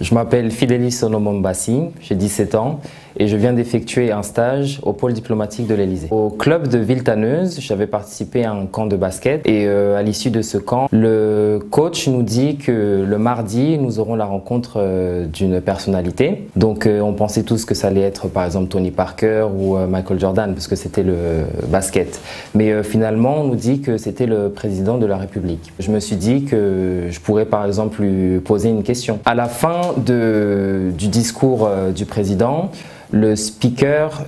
Je m'appelle Fidelis Onomombasi, j'ai 17 ans et je viens d'effectuer un stage au pôle diplomatique de l'Elysée. Au club de Villetaneuse, j'avais participé à un camp de basket et à l'issue de ce camp, le coach nous dit que le mardi, nous aurons la rencontre d'une personnalité. Donc on pensait tous que ça allait être par exemple Tony Parker ou Michael Jordan parce que c'était le basket. Mais finalement, on nous dit que c'était le président de la République. Je me suis dit que je pourrais par exemple lui poser une question. À la fin du discours du président, le speaker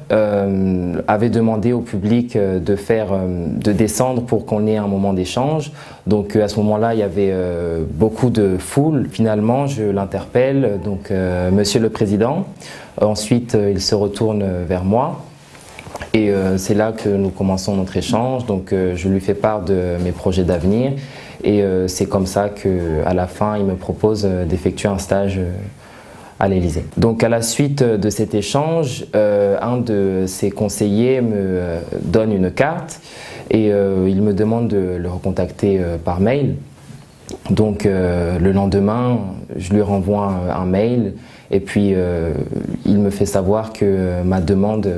avait demandé au public de descendre pour qu'on ait un moment d'échange. Donc à ce moment-là, il y avait beaucoup de foule. Finalement, je l'interpelle, donc Monsieur le Président. Ensuite, il se retourne vers moi. Et c'est là que nous commençons notre échange. Donc je lui fais part de mes projets d'avenir. Et c'est comme ça qu'à la fin, il me propose d'effectuer un stage à l'Elysée. Donc à la suite de cet échange, un de ses conseillers me donne une carte et il me demande de le recontacter par mail. Donc le lendemain, je lui renvoie un mail et puis il me fait savoir que ma demande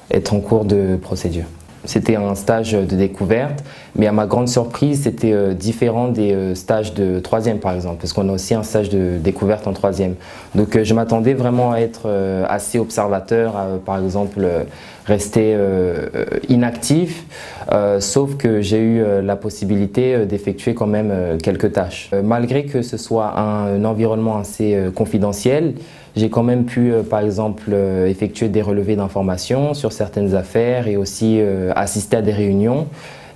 est en cours de procédure. C'était un stage de découverte, mais à ma grande surprise, c'était différent des stages de troisième par exemple, parce qu'on a aussi un stage de découverte en troisième. Donc je m'attendais vraiment à être assez observateur, à, par exemple rester inactif, sauf que j'ai eu la possibilité d'effectuer quand même quelques tâches. Malgré que ce soit un environnement assez confidentiel, j'ai quand même pu, par exemple, effectuer des relevés d'informations sur certaines affaires et aussi assister à des réunions.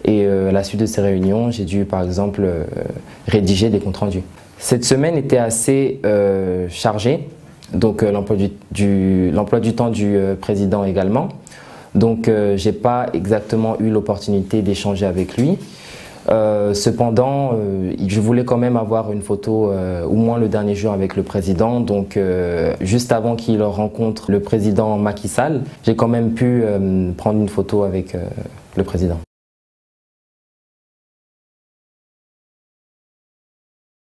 Et à la suite de ces réunions, j'ai dû, par exemple, rédiger des comptes rendus. Cette semaine était assez chargée, donc l'emploi du temps du président également. Donc, j'ai pas exactement eu l'opportunité d'échanger avec lui. Cependant, je voulais quand même avoir une photo au moins le dernier jour avec le président. Donc, juste avant qu'il rencontre le président Macky Sall, j'ai quand même pu prendre une photo avec le président.